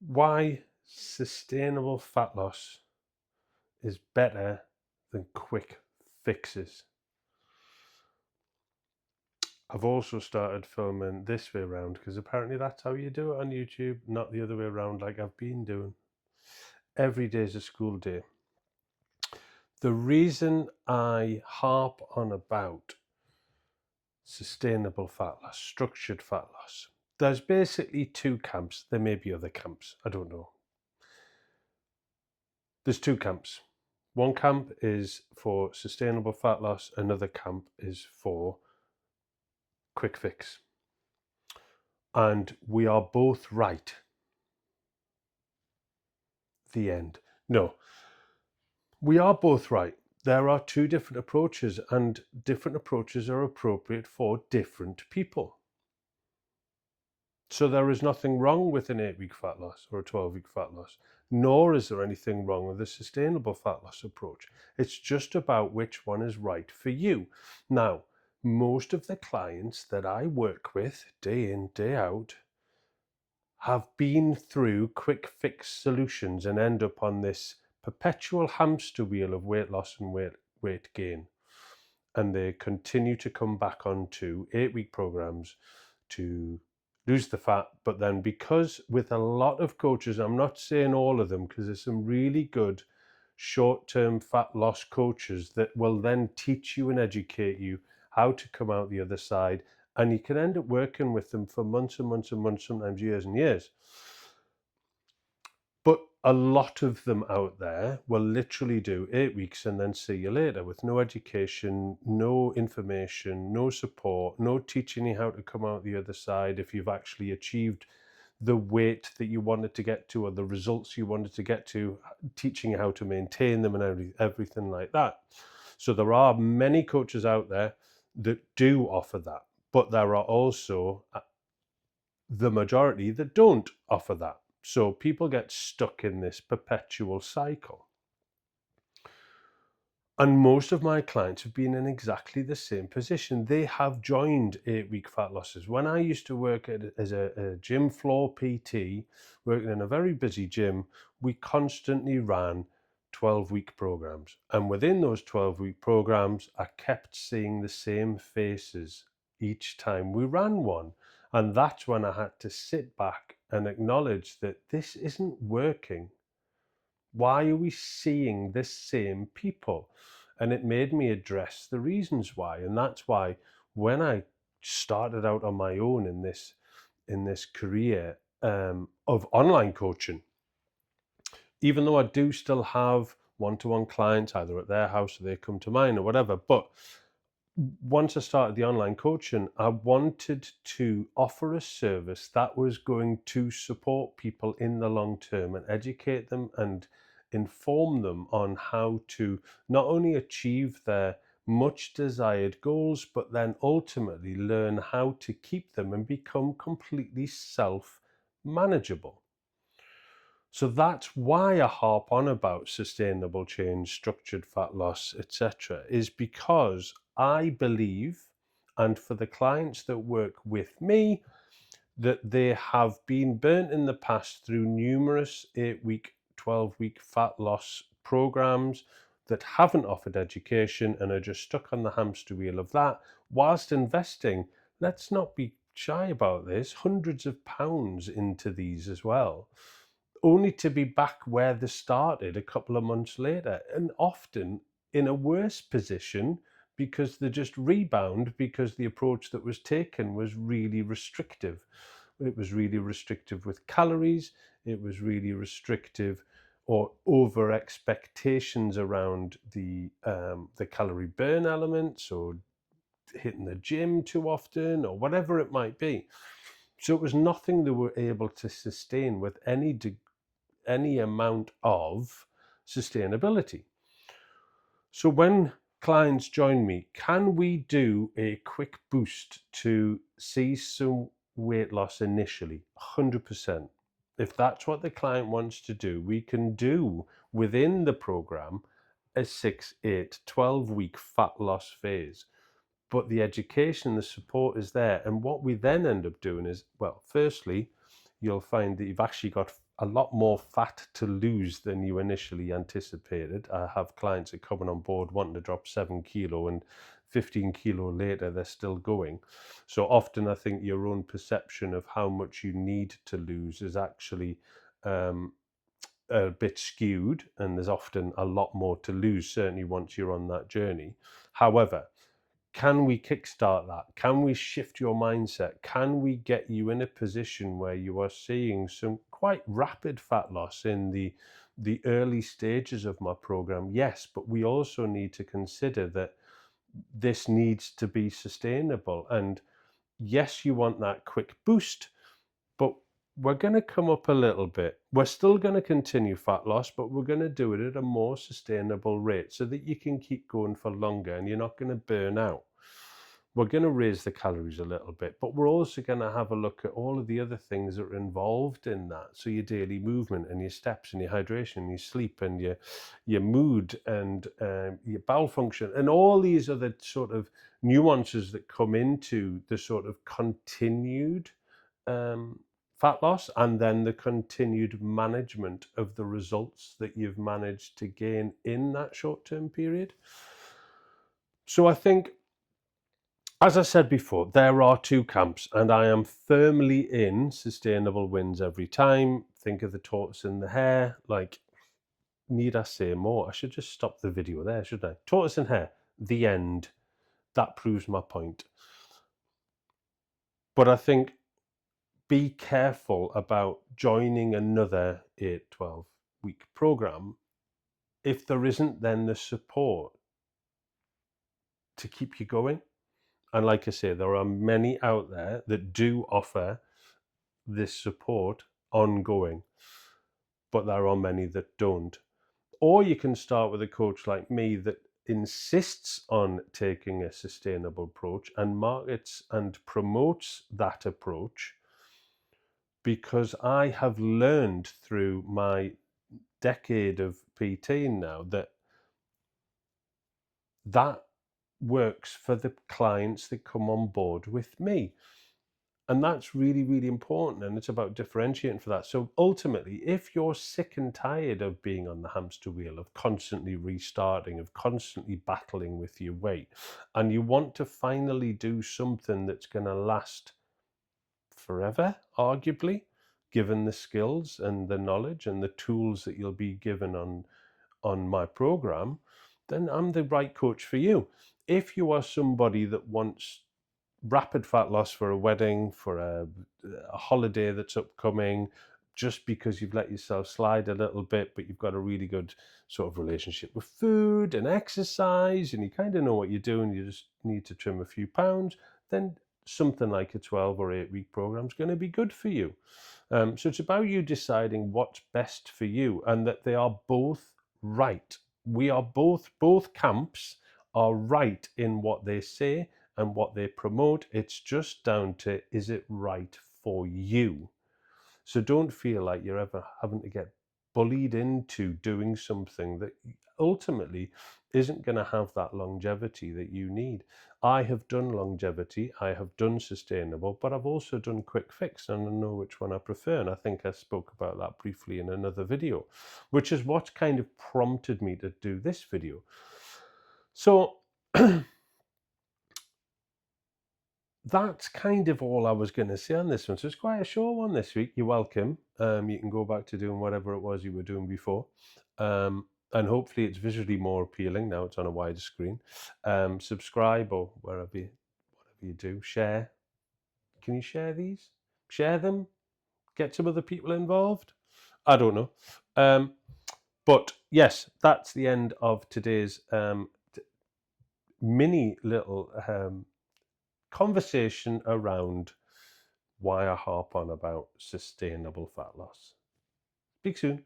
Why sustainable fat loss is better than quick fixes. I've also started filming this way around because apparently that's how you do it on YouTube, not the other way around like I've been doing. Every day is a school day. The reason I harp on about sustainable fat loss, structured fat loss, there's basically two camps. There may be other camps, I don't know. There's two camps. One camp is for sustainable fat loss, another camp is for quick fix. And we are both right. The end. No, we are both right. There are two different approaches, and different approaches are appropriate for different people. So there is nothing wrong with an 8-week fat loss or a 12-week fat loss, nor is there anything wrong with a sustainable fat loss approach. It's just about which one is right for you. Now, most of the clients that I work with day in, day out, have been through quick fix solutions and end up on this perpetual hamster wheel of weight loss and weight gain. And they continue to come back onto 8-week programs to lose the fat. But then, because with a lot of coaches, I'm not saying all of them, because there's some really good short-term fat loss coaches that will then teach you and educate you how to come out the other side, and you can end up working with them for months and months and months, sometimes years and years. But a lot of them out there will literally do 8 weeks and then see you later with no education, no information, no support, no teaching you how to come out the other side if you've actually achieved the weight that you wanted to get to or the results you wanted to get to, teaching you how to maintain them and everything like that. So there are many coaches out there that do offer that, but there are also the majority that don't offer that. So people get stuck in this perpetual cycle. And most of my clients have been in exactly the same position. They have joined 8-week fat losses. When I used to work as a gym floor PT, working in a very busy gym, we constantly ran 12-week programs. And within those 12-week programs, I kept seeing the same faces each time we ran one. And that's when I had to sit back and acknowledge that this isn't working. Why are we seeing the same people? And it made me address the reasons why. And that's why when I started out on my own in this career of online coaching, even though I do still have one-to-one clients either at their house or they come to mine or whatever, but once I started the online coaching, I wanted to offer a service that was going to support people in the long term and educate them and inform them on how to not only achieve their much desired goals, but then ultimately learn how to keep them and become completely self-manageable. So that's why I harp on about sustainable change, structured fat loss, etc., is because I believe, and for the clients that work with me, that they have been burnt in the past through numerous 8-week, 12-week fat loss programs that haven't offered education and are just stuck on the hamster wheel of that, whilst investing, let's not be shy about this, hundreds of pounds into these as well, only to be back where they started a couple of months later, and often in a worse position because they just rebound because the approach that was taken was really restrictive. It was really restrictive with calories. It was really restrictive or over expectations around the calorie burn elements or hitting the gym too often or whatever it might be. So it was nothing they were able to sustain with any amount of sustainability. So when clients join me, can we do a quick boost to see some weight loss initially? 100%. If that's what the client wants to do, we can do within the program a 6, 8, 12-week fat loss phase. But the education, the support is there. And what we then end up doing is, well, firstly, you'll find that you've actually got a lot more fat to lose than you initially anticipated. I have clients that coming on board wanting to drop 7 kilo, and 15 kilo later they're still going. So often I think your own perception of how much you need to lose is actually um, a bit skewed, and there's often a lot more to lose, certainly once you're on that journey. However, can we kickstart that? Can we shift your mindset? Can we get you in a position where you are seeing some quite rapid fat loss in the early stages of my program? Yes, but we also need to consider that this needs to be sustainable. And yes, you want that quick boost, but we're going to come up a little bit. We're still going to continue fat loss, but we're going to do it at a more sustainable rate so that you can keep going for longer and you're not going to burn out. We're going to raise the calories a little bit, but we're also going to have a look at all of the other things that are involved in that. So your daily movement and your steps and your hydration and your sleep and your mood and your bowel function and all these other sort of nuances that come into the sort of continued fat loss, and then the continued management of the results that you've managed to gain in that short-term period. So I think, as I said before, there are two camps, and I am firmly in sustainable wins every time. Think of the tortoise and the hare. Like, need I say more? I should just stop the video there, shouldn't I? Tortoise and hare, the end. That proves my point. But I think be careful about joining another 8, 12-week program if there isn't then the support to keep you going. And like I say, there are many out there that do offer this support ongoing, but there are many that don't. Or you can start with a coach like me that insists on taking a sustainable approach and markets and promotes that approach, because I have learned through my decade of PT now that that works for the clients that come on board with me. And that's really, really important. And it's about differentiating for that. So ultimately, if you're sick and tired of being on the hamster wheel, of constantly restarting, of constantly battling with your weight, and you want to finally do something that's going to last forever, arguably, given the skills and the knowledge and the tools that you'll be given on my program, then I'm the right coach for you. If you are somebody that wants rapid fat loss for a wedding, for a holiday that's upcoming, just because you've let yourself slide a little bit, but you've got a really good sort of relationship with food and exercise, and you kind of know what you're doing, you just need to trim a few pounds, then something like a 12 or 8-week program is going to be good for you. So it's about you deciding what's best for you, and that they are both right. We are both camps are right in what they say and what they promote. It's just down to, is it right for you? So don't feel like you're ever having to get bullied into doing something that ultimately isn't going to have that longevity that you need. I have done longevity, I have done sustainable, but I've also done quick fix, and I know which one I prefer. And I think I spoke about that briefly in another video, which is what kind of prompted me to do this video. So that's kind of all I was going to say on this one. So it's quite a short one this week. You're welcome. You can go back to doing whatever it was you were doing before. And hopefully it's visually more appealing. Now it's on a wider screen. Subscribe, or whatever you do. Share. Can you share these? Share them? Get some other people involved? I don't know. But yes, that's the end of today's mini little conversation around why I harp on about sustainable fat loss. Speak soon.